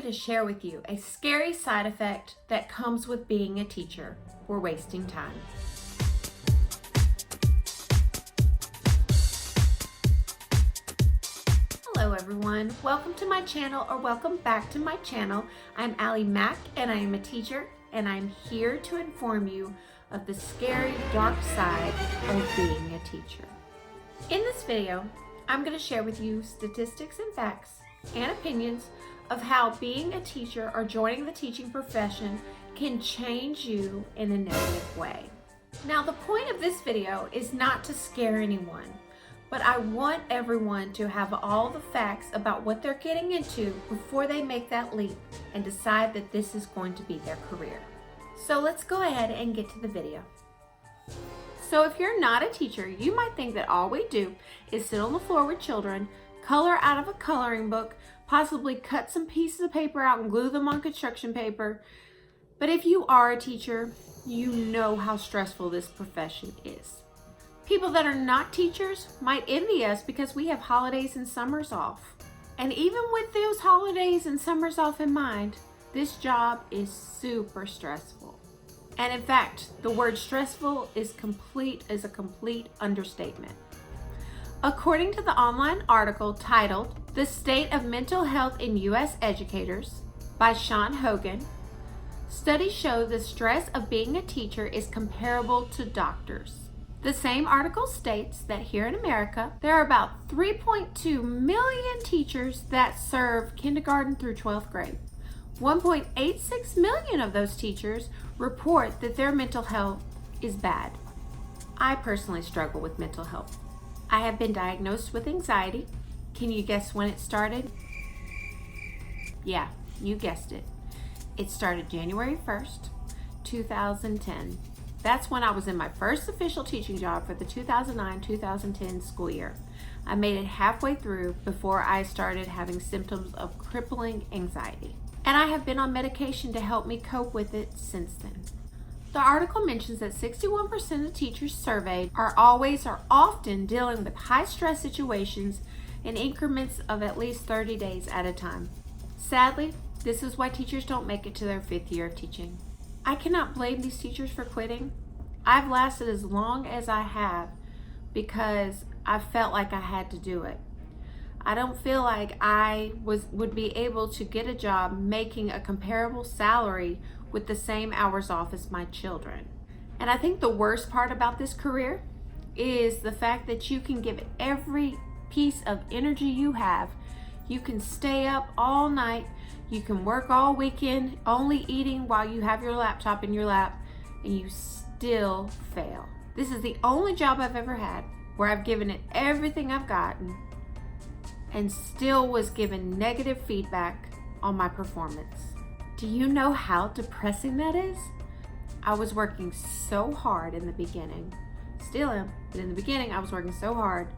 going to share with you a scary side effect that comes with being a teacher. We're wasting time. Hello everyone, welcome to my channel, or welcome back to my channel. I'm Allie Mack and I am a teacher, and I'm here to inform you of the scary dark side of being a teacher. In this video, I'm going to share with you statistics and facts and opinions of how being a teacher or joining the teaching profession can change you in a negative way. Now, the point of this video is not to scare anyone, but I want everyone to have all the facts about what they're getting into before they make that leap and decide that this is going to be their career. So let's go ahead and get to the video. So if you're not a teacher, you might think that all we do is sit on the floor with children, color out of a coloring book, possibly cut some pieces of paper out and glue them on construction paper. But if you are a teacher, you know how stressful this profession is. People that are not teachers might envy us because we have holidays and summers off. And even with those holidays and summers off in mind, this job is super stressful. And in fact, the word stressful is a complete understatement. According to the online article titled "The State of Mental Health in U.S. Educators" by Sean Hogan, studies show the stress of being a teacher is comparable to doctors. The same article states that here in America, there are about 3.2 million teachers that serve kindergarten through 12th grade. 1.86 million of those teachers report that their mental health is bad. I personally struggle with mental health. I have been diagnosed with anxiety. Can you guess when it started? Yeah, you guessed it. It started January 1st, 2010. That's when I was in my first official teaching job for the 2009-2010 school year. I made it halfway through before I started having symptoms of crippling anxiety. And I have been on medication to help me cope with it since then. The article mentions that 61% of teachers surveyed are always or often dealing with high stress situations in increments of at least 30 days at a time. Sadly, this is why teachers don't make it to their 5th year of teaching. I cannot blame these teachers for quitting. I've lasted as long as I have because I felt like I had to do it. I don't feel like I would be able to get a job making a comparable salary with the same hours off as my children. And I think the worst part about this career is the fact that you can give it every piece of energy you have. You can stay up all night, you can work all weekend, only eating while you have your laptop in your lap, and you still fail. This is the only job I've ever had where I've given it everything I've gotten and still was given negative feedback on my performance. Do you know how depressing that is? I was working so hard in the beginning, still am, but in the beginning I was working so hard,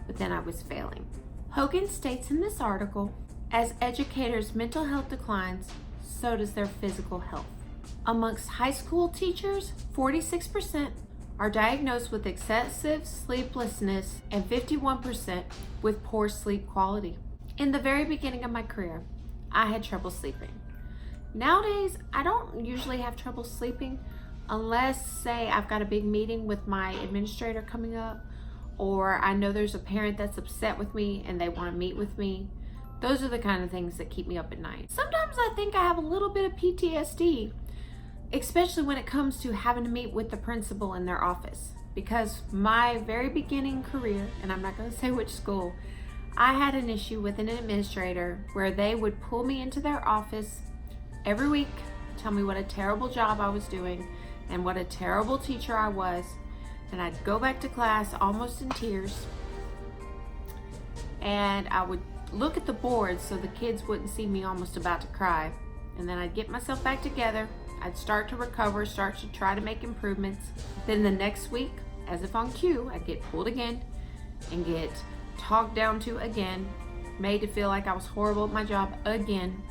but then I was failing. Hogan states in this article, as educators' mental health declines, so does their physical health. Amongst high school teachers, 46% are diagnosed with excessive sleeplessness and 51% with poor sleep quality. In the very beginning of my career, I had trouble sleeping. Nowadays, I don't usually have trouble sleeping unless, say, I've got a big meeting with my administrator coming up, or I know there's a parent that's upset with me and they want to meet with me. Those are the kind of things that keep me up at night. Sometimes I think I have a little bit of PTSD, especially when it comes to having to meet with the principal in their office. Because my very beginning career, and I'm not going to say which school, I had an issue with an administrator where they would pull me into their office every week, tell me what a terrible job I was doing and what a terrible teacher I was. And I'd go back to class almost in tears, and I would look at the board so the kids wouldn't see me almost about to cry. And then I'd get myself back together. I'd start to recover, start to try to make improvements. Then the next week, as if on cue, I'd get pulled again and get talked down to again, made to feel like I was horrible at my job again.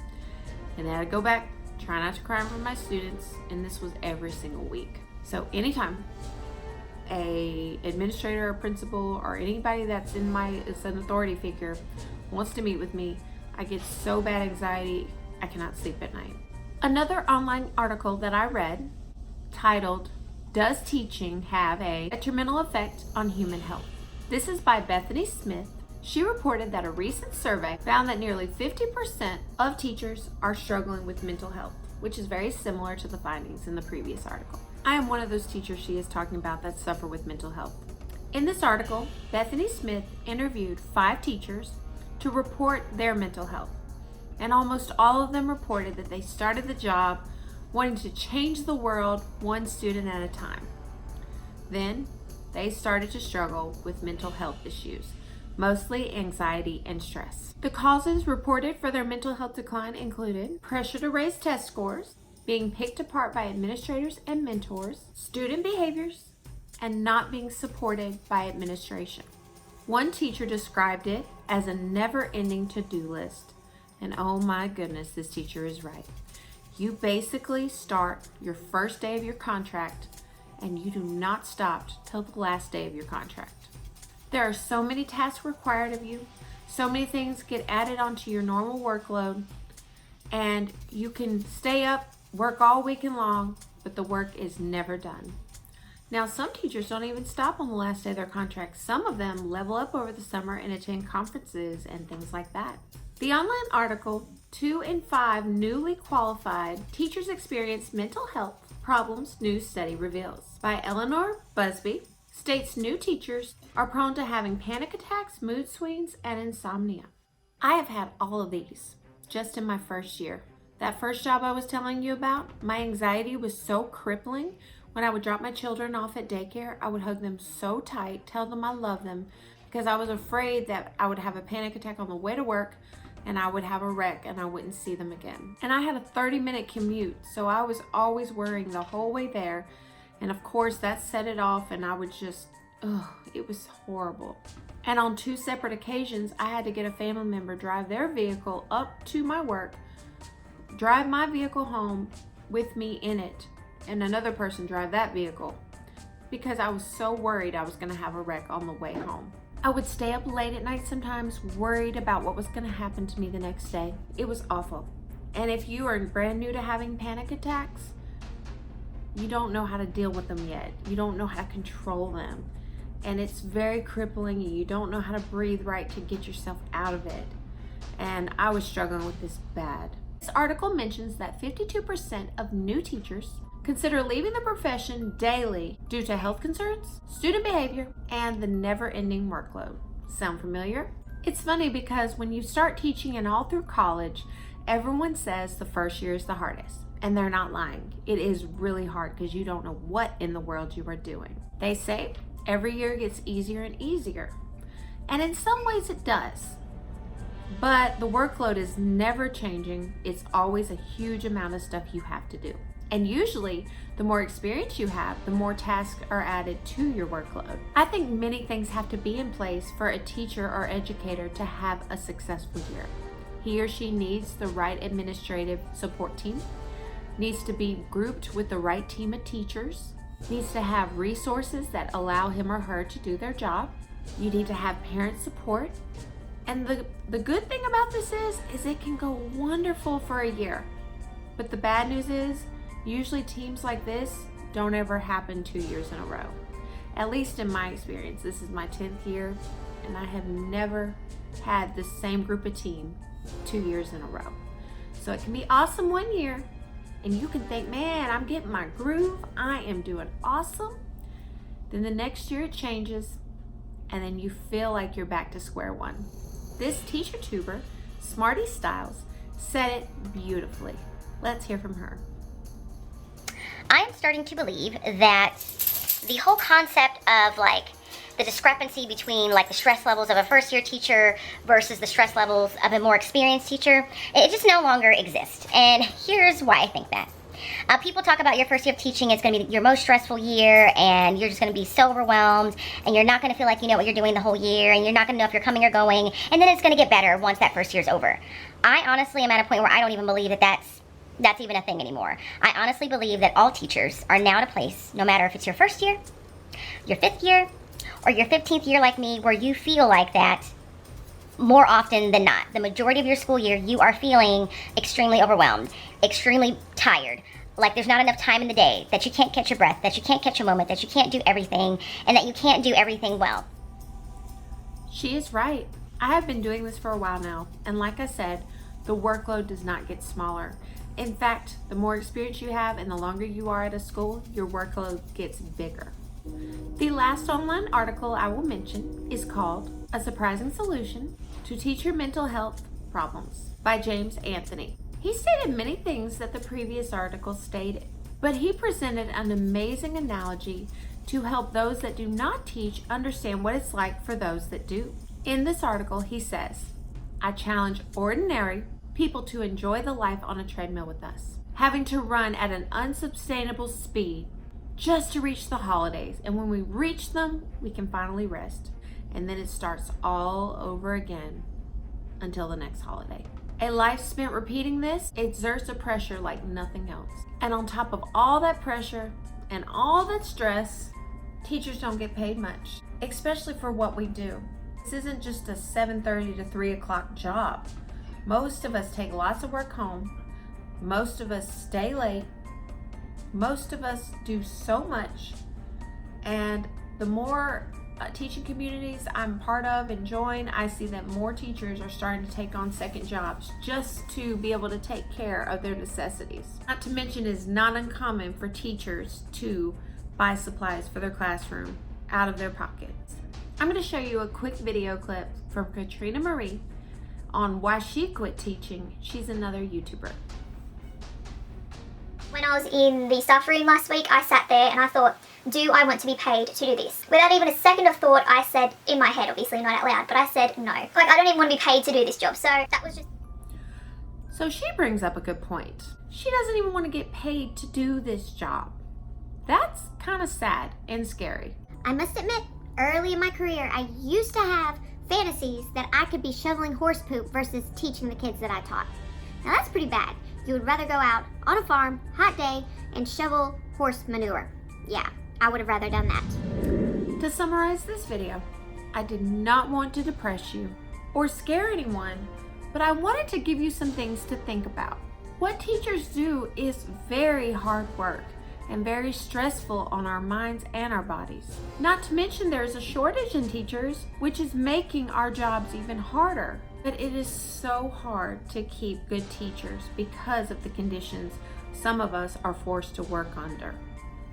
And then I'd go back, try not to cry in front of my students, and this was every single week. So anytime a administrator or principal or anybody that's an authority figure wants to meet with me, I get so bad anxiety I cannot sleep at night. Another online article that I read titled, "Does Teaching Have a Detrimental Effect on Human Health?" This is by Bethany Smith. She reported that a recent survey found that nearly 50% of teachers are struggling with mental health, which is very similar to the findings in the previous article. I am one of those teachers she is talking about that suffer with mental health. In this article, Bethany Smith interviewed 5 teachers to report their mental health, and almost all of them reported that they started the job wanting to change the world one student at a time. Then they started to struggle with mental health issues, mostly anxiety and stress. The causes reported for their mental health decline included pressure to raise test scores, being picked apart by administrators and mentors, student behaviors, and not being supported by administration. One teacher described it as a never-ending to-do list. And oh my goodness, this teacher is right. You basically start your first day of your contract and you do not stop till the last day of your contract. There are so many tasks required of you, so many things get added onto your normal workload, and you can stay up, work all weekend long, but the work is never done. Now, some teachers don't even stop on the last day of their contract. Some of them level up over the summer and attend conferences and things like that. The online article, 2 in 5 newly qualified teachers experience mental health problems new study reveals, by Eleanor Busby, states new teachers are prone to having panic attacks, mood swings, and insomnia. I have had all of these just in my first year. That first job I was telling you about, my anxiety was so crippling. When I would drop my children off at daycare, I would hug them so tight, tell them I love them, because I was afraid that I would have a panic attack on the way to work and I would have a wreck and I wouldn't see them again. And I had a 30-minute commute, so I was always worrying the whole way there. And of course that set it off, and I would just, it was horrible. And on 2 separate occasions, I had to get a family member drive their vehicle up to my work, drive my vehicle home with me in it, and another person drive that vehicle, because I was so worried I was gonna have a wreck on the way home. I would stay up late at night sometimes, worried about what was gonna happen to me the next day. It was awful. And if you are brand new to having panic attacks, you don't know how to deal with them yet. You don't know how to control them. And it's very crippling, and you don't know how to breathe right to get yourself out of it. And I was struggling with this bad. This article mentions that 52% of new teachers consider leaving the profession daily due to health concerns, student behavior, and the never-ending workload. Sound familiar? It's funny because when you start teaching and all through college, everyone says the first year is the hardest. And they're not lying. It is really hard because you don't know what in the world you are doing. They say every year gets easier and easier. And in some ways it does. But the workload is never changing. It's always a huge amount of stuff you have to do. And usually, the more experience you have, the more tasks are added to your workload. I think many things have to be in place for a teacher or educator to have a successful year. He or she needs the right administrative support team, needs to be grouped with the right team of teachers, needs to have resources that allow him or her to do their job. You need to have parent support. And the good thing about this is it can go wonderful for a year. But the bad news is, usually teams like this don't ever happen 2 years in a row. At least in my experience. This is my 10th year, and I have never had the same group of team 2 years in a row. So it can be awesome one year, and you can think, man, I'm getting my groove, I am doing awesome. Then the next year it changes, and then you feel like you're back to square one. This teacher tuber, Smarty Styles, said it beautifully. Let's hear from her. I am starting to believe that the whole concept of like the discrepancy between like the stress levels of a first year teacher versus the stress levels of a more experienced teacher, it just no longer exists. And here's why I think that. People talk about your first year of teaching, it's going to be your most stressful year, and you're just going to be so overwhelmed, and you're not going to feel like you know what you're doing the whole year, and you're not going to know if you're coming or going, and then it's going to get better once that first year's over. I honestly am at a point where I don't even believe that that's even a thing anymore. I honestly believe that all teachers are now at a place, no matter if it's your first year, your 5th year, or your 15th year like me, where you feel like that more often than not, the majority of your school year, you are feeling extremely overwhelmed, extremely tired. Like there's not enough time in the day, that you can't catch your breath, that you can't catch a moment, that you can't do everything, and that you can't do everything well. She is right. I have been doing this for a while now, and like I said, the workload does not get smaller. In fact, the more experience you have and the longer you are at a school, your workload gets bigger. The last online article I will mention is called A Surprising Solution to Teacher Mental Health Problems by James Anthony. He stated many things that the previous article stated, but he presented an amazing analogy to help those that do not teach understand what it's like for those that do. In this article, he says, I challenge ordinary people to enjoy the life on a treadmill with us, having to run at an unsustainable speed just to reach the holidays. And when we reach them, we can finally rest. And then it starts all over again until the next holiday. A life spent repeating this exerts a pressure like nothing else. And on top of all that pressure and all that stress, teachers don't get paid much, especially for what we do. This isn't just a 7:30 to 3 o'clock job. Most of us take lots of work home. Most of us stay late. Most of us do so much. And the more teaching communities I'm part of and join, I see that more teachers are starting to take on second jobs just to be able to take care of their necessities. Not to mention, it's not uncommon for teachers to buy supplies for their classroom out of their pockets. I'm going to show you a quick video clip from Katrina Marie on why she quit teaching. She's another YouTuber. When I was in the staff room last week, I sat there and I thought, do I want to be paid to do this? Without even a second of thought, I said, in my head, obviously not out loud, but I said no. Like, I don't even want to be paid to do this job. So that was just... So she brings up a good point. She doesn't even want to get paid to do this job. That's kind of sad and scary. I must admit, early in my career, I used to have fantasies that I could be shoveling horse poop versus teaching the kids that I taught. Now that's pretty bad. You would rather go out on a farm, hot day, and shovel horse manure. Yeah, I would have rather done that. To summarize this video, I did not want to depress you or scare anyone, but I wanted to give you some things to think about. What teachers do is very hard work and very stressful on our minds and our bodies. Not to mention there's a shortage in teachers, which is making our jobs even harder. But it is so hard to keep good teachers because of the conditions some of us are forced to work under.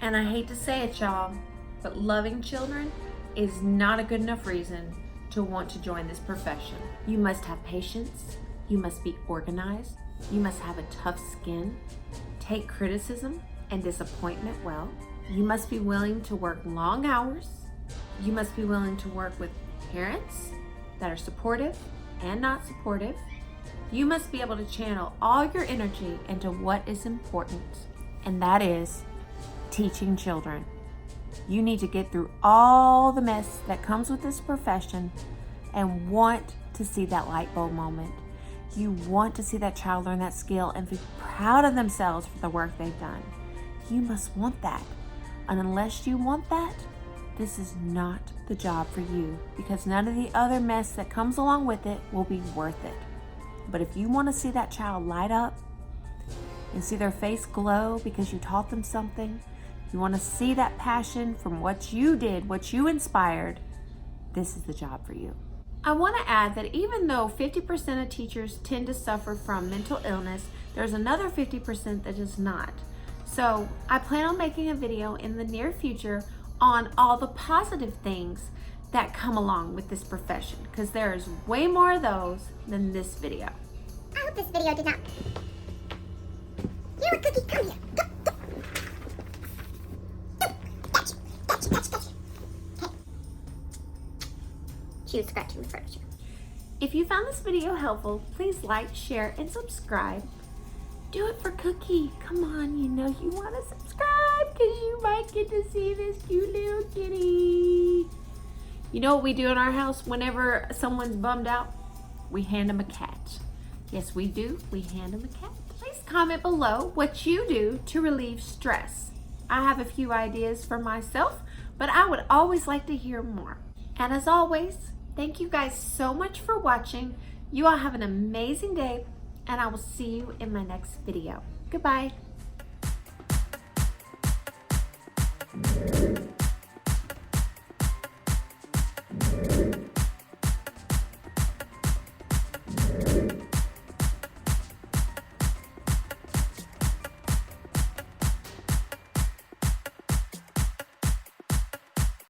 And I hate to say it, y'all, but loving children is not a good enough reason to want to join this profession. You must have patience, you must be organized, you must have a tough skin, take criticism and disappointment well. You must be willing to work long hours. You must be willing to work with parents that are supportive and not supportive. You must be able to channel all your energy into what is important, and that is teaching children. You need to get through all the mess that comes with this profession and want to see that light bulb moment. You want to see that child learn that skill and be proud of themselves for the work they've done. You must want that. And unless you want that, this is not the job for you, because none of the other mess that comes along with it will be worth it. But if you want to see that child light up and see their face glow because you taught them something, you want to see that passion from what you did, what you inspired, this is the job for you. I want to add that even though 50% of teachers tend to suffer from mental illness, there's another 50% that does not. So I plan on making a video in the near future on all the positive things that come along with this profession, because there is way more of those than this video. I hope this video did not... You know what, Cookie? Come here. Gotcha. Okay. She was scratching the furniture. If you found this video helpful, please like, share, and subscribe. Do it for Cookie. Come on, you know you want to subscribe because you might get to see this cute little kitty. You know what we do in our house whenever someone's bummed out? We hand them a cat. Yes, we do. We hand them a cat. Please comment below what you do to relieve stress. I have a few ideas for myself, but I would always like to hear more. And as always, Thank you guys so much for watching. You all have an amazing day, and I will see you in my next video. Goodbye.